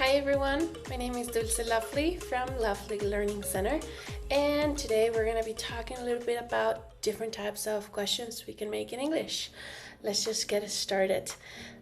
Hi everyone, my name is Dulce Lovely from Lovely Learning Center, and today we're going to be talking a little bit about different types of questions we can make in English. Let's just get started.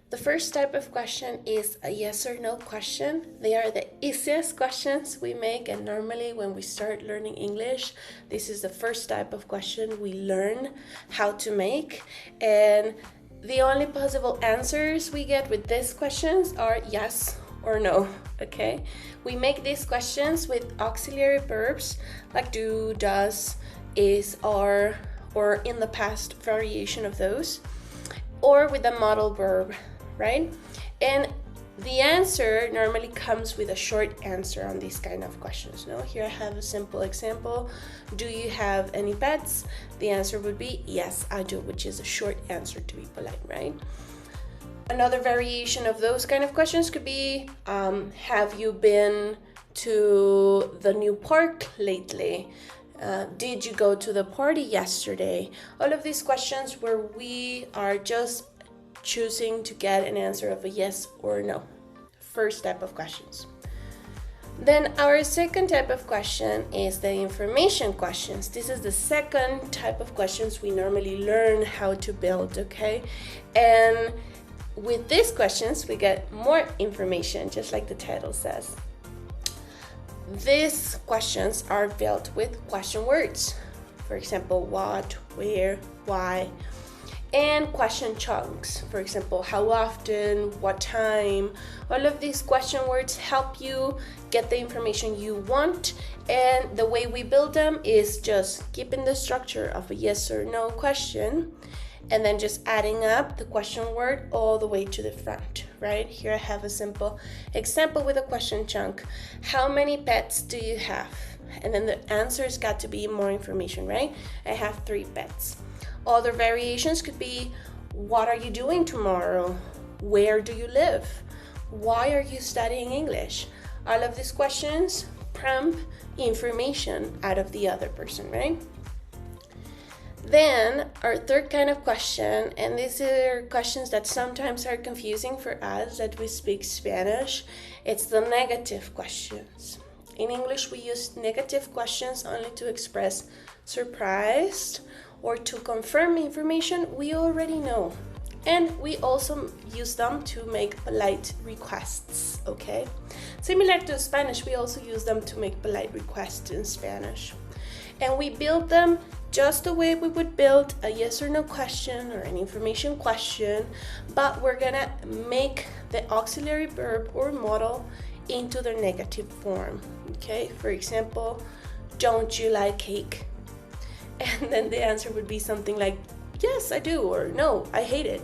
The first type of question is a yes or no question. They are the easiest questions we make, and normally when we start learning English, this is the first type of question we learn how to make. And the only possible answers we get with these questions are yes or no, okay? We make these questions with auxiliary verbs like do, does, is, are, or in the past variation of those, or with a modal verb, right? And the answer normally comes with a short answer on these kind of questions. No? Here I have a simple example. Do you have any pets? The answer would be yes, I do, which is a short answer to be polite, right? Another variation of those kind of questions could be, have you been to the new park lately? Did you go to the party yesterday? All of these questions where we are just choosing to get an answer of a yes or no. First type of questions. Then our second type of question is the information questions. This is the second type of questions we normally learn how to build, okay? And with these questions, we get more information, just like the title says. These questions are built with question words. For example, what, where, why. And question chunks. For example, how often, what time. All of these question words help you get the information you want. And the way we build them is just keeping the structure of a yes or no question, and then just adding up the question word all the way to the front, right? Here I have a simple example with a question chunk. How many pets do you have? And then the answer's got to be more information, right? I have 3 pets. Other variations could be, what are you doing tomorrow? Where do you live? Why are you studying English? All of these questions prompt information out of the other person, right? Then our third kind of question, and these are questions that sometimes are confusing for us that we speak Spanish, it's the negative questions. In English, we use negative questions only to express surprise or to confirm information we already know. And we also use them to make polite requests, okay? Similar to Spanish, we also use them to make polite requests in Spanish. And we build them just the way we would build a yes or no question or an information question, but we're gonna make the auxiliary verb or modal into the negative form, okay? For example, don't you like cake? And then the answer would be something like, yes, I do, or no, I hate it.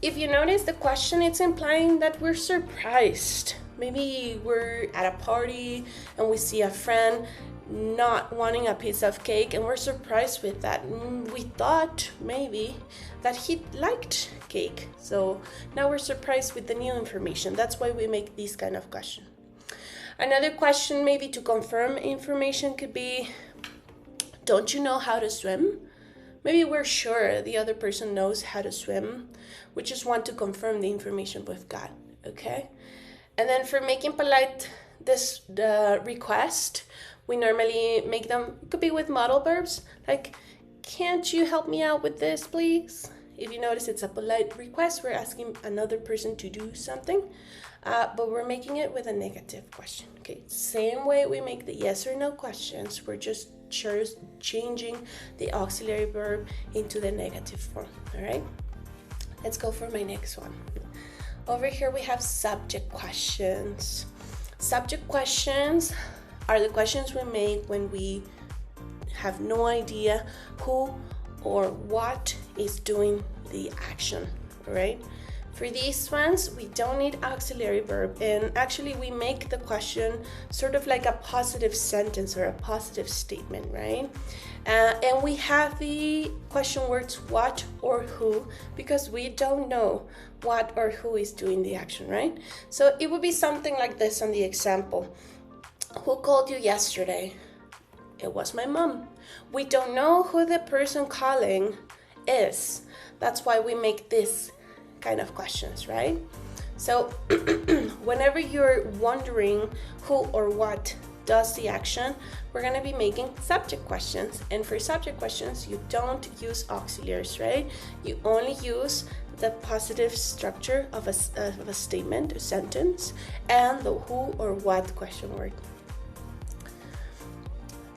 If you notice the question, it's implying that we're surprised. Maybe we're at a party and we see a friend not wanting a piece of cake and we're surprised with that. We thought maybe that he liked cake. So now we're surprised with the new information. That's why we make these kind of questions. Another question maybe to confirm information could be, don't you know how to swim? Maybe we're sure the other person knows how to swim. We just want to confirm the information we've got, okay? And then for making polite the request, we normally make them, could be with modal verbs, like, can't you help me out with this, please? If you notice, it's a polite request. We're asking another person to do something, but we're making it with a negative question, okay? Same way we make the yes or no questions, we're just changing the auxiliary verb into the negative form, all right? Let's go for my next one. Over here we have subject questions. Subject questions are the questions we make when we have no idea who or what is doing the action, right? For these ones, we don't need auxiliary verb, and actually we make the question sort of like a positive sentence or a positive statement, right? And we have the question words what or who because we don't know what or who is doing the action, right? So it would be something like this on the example. Who called you yesterday? It was my mom. We don't know who the person calling is. That's why we make this kind of questions, right? So whenever you're wondering who or what does the action, we're going to be making subject questions. And for subject questions, you don't use auxiliaries, right? You only use the positive structure of a statement, a sentence, and the who or what question word.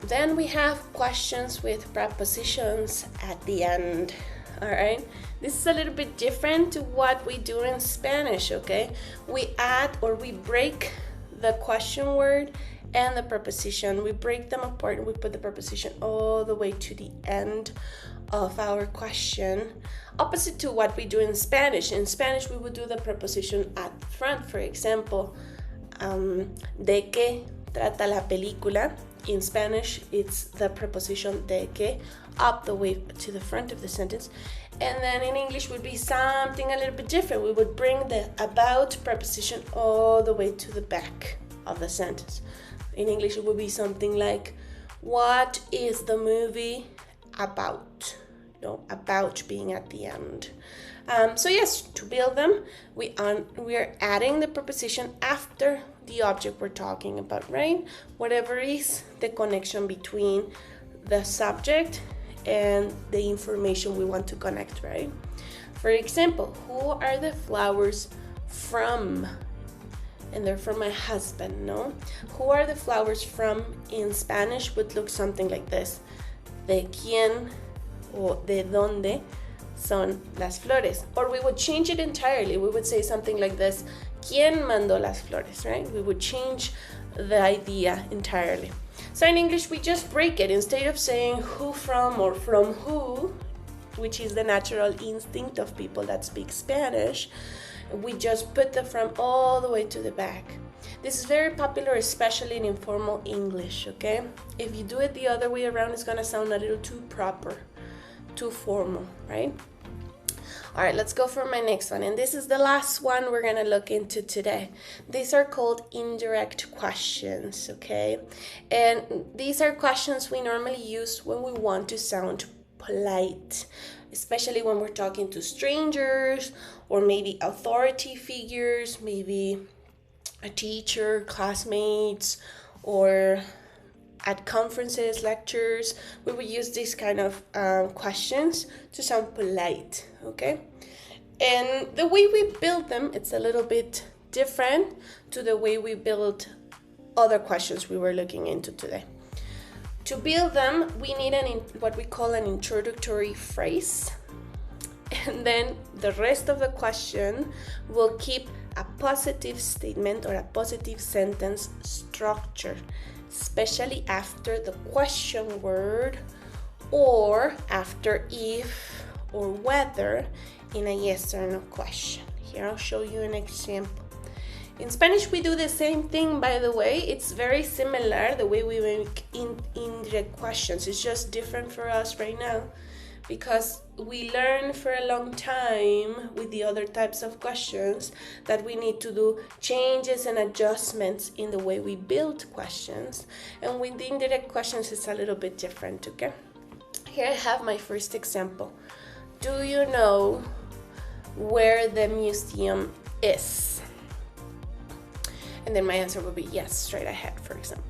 Then we have questions with prepositions at the end. All right, this is a little bit different to what we do in Spanish, okay? We add or we break the question word and the preposition. We break them apart and we put the preposition all the way to the end of our question, opposite to what we do in Spanish. In Spanish, we would do the preposition at front. For example, de qué trata la película. In Spanish, it's the preposition de que up the way to the front of the sentence. And then in English would be something a little bit different. We would bring the about preposition all the way to the back of the sentence. In English, it would be something like, what is the movie about? About being at the end. So yes, to build them, we are adding the preposition after the object we're talking about, right? Whatever is the connection between the subject and the information we want to connect, right? For example, who are the flowers from? And they're from my husband, no? Who are the flowers from in Spanish would look something like this. De quién o de dónde son las flores. Or we would change it entirely. We would say something like this. ¿Quién mandó las flores, right? We would change the idea entirely. So in English, we just break it. Instead of saying who from or from who, which is the natural instinct of people that speak Spanish, we just put the from all the way to the back. This is very popular, especially in informal English, okay? If you do it the other way around, it's gonna sound a little too proper, too formal, right? All right, let's go for my next one. And this is the last one we're gonna look into today. These are called indirect questions, okay? And these are questions we normally use when we want to sound polite, especially when we're talking to strangers or maybe authority figures, maybe a teacher, classmates, or at conferences, lectures. We would use these kind of questions to sound polite, okay? And the way we build them, it's a little bit different to the way we build other questions we were looking into today. To build them, we need what we call an introductory phrase. And then the rest of the question will keep a positive statement or a positive sentence structure, especially after the question word or after if or whether in a yes or no question. Here I'll show you an example. In Spanish, we do the same thing, by the way. It's very similar, the way we make indirect questions. It's just different for us right now because we learned for a long time with the other types of questions that we need to do changes and adjustments in the way we build questions. And with the indirect questions, it's a little bit different, okay? Here I have my first example. Do you know where the museum is? And then my answer would be yes, straight ahead, for example.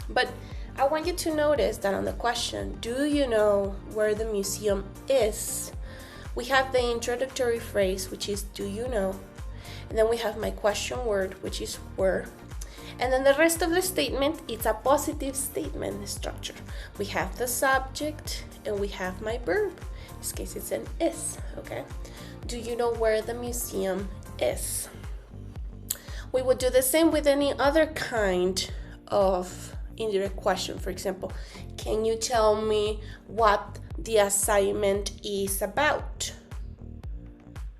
But I want you to notice that on the question, do you know where the museum is? We have the introductory phrase, which is do you know? And then we have my question word, which is where. And then the rest of the statement, it's a positive statement structure. We have the subject and we have my verb. In this case, it's an is, okay? Do you know where the museum is? We would do the same with any other kind of indirect question. For example, can you tell me what the assignment is about?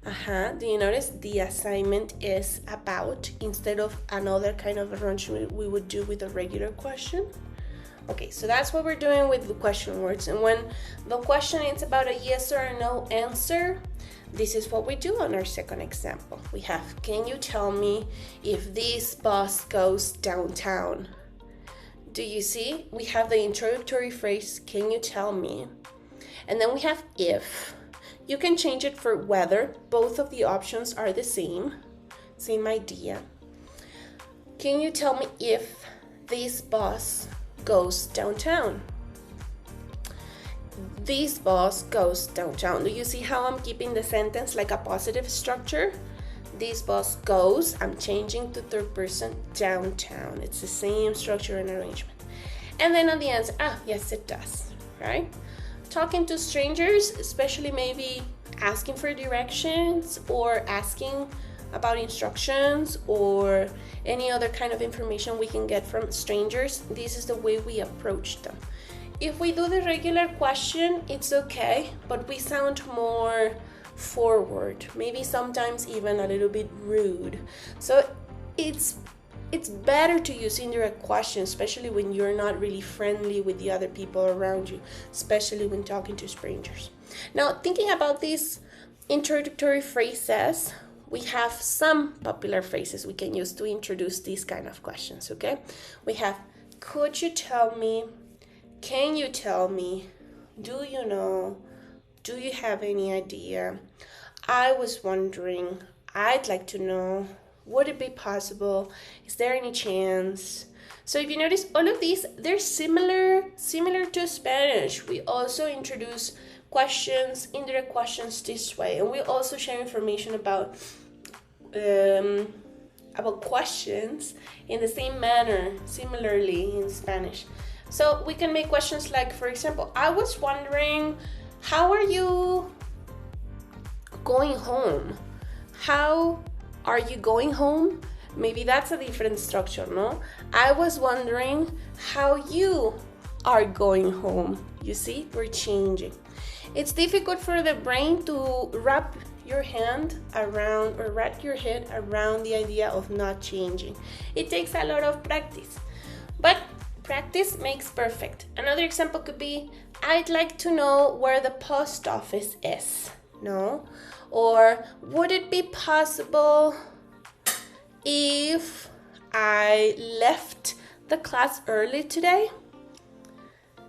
Do you notice the assignment is about instead of another kind of arrangement we would do with a regular question? Okay, so that's what we're doing with the question words. And when the question is about a yes or a no answer, this is what we do on our second example. We have, can you tell me if this bus goes downtown? Do you see? We have the introductory phrase, can you tell me? And then we have if. You can change it for whether. Both of the options are the same. same idea. Can you tell me if this bus goes downtown? This bus goes downtown. Do you see how I'm keeping the sentence like a positive structure? This bus goes, I'm changing to third person, downtown. It's the same structure and arrangement. And then on the answer, yes it does, right? Talking to strangers, especially maybe asking for directions or asking about instructions or any other kind of information we can get from strangers, this is the way we approach them. If we do the regular question, it's okay, but we sound more forward, maybe sometimes even a little bit rude. So it's better to use indirect questions, especially when you're not really friendly with the other people around you, especially when talking to strangers. Now, thinking about these introductory phrases, we have some popular phrases we can use to introduce these kind of questions, okay? We have, could you tell me? Can you tell me? Do you know? Do you have any idea? I was wondering. I'd like to know. Would it be possible? Is there any chance? So if you notice, all of these, they're similar to Spanish. We also introduce questions, indirect questions this way. And we also share information about questions in the same manner, similarly in Spanish. So we can make questions like, for example, I was wondering, how are you going home? How are you going home? Maybe that's a different structure, no? I was wondering how you are going home. You see, we're changing. It's difficult for the brain to wrap your hand around or wrap your head around the idea of not changing. It takes a lot of practice, but practice makes perfect. Another example could be, I'd like to know where the post office is, no? Or would it be possible if I left the class early today?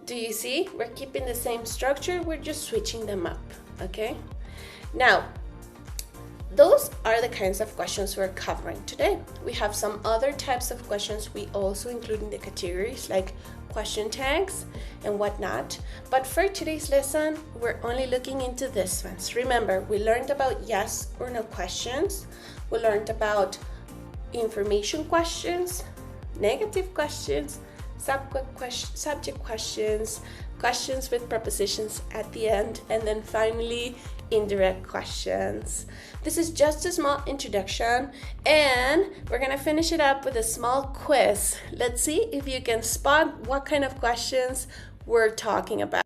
Do you see? We're keeping the same structure, we're just switching them up, okay? Now, those are the kinds of questions we're covering today. We have some other types of questions we also include in the categories, like question tags and whatnot. But for today's lesson, we're only looking into these ones. Remember, we learned about yes or no questions. We learned about information questions, negative questions, subject questions, questions with prepositions at the end, and then finally, indirect questions. This is just a small introduction, and we're gonna finish it up with a small quiz. Let's see if you can spot what kind of questions we're talking about.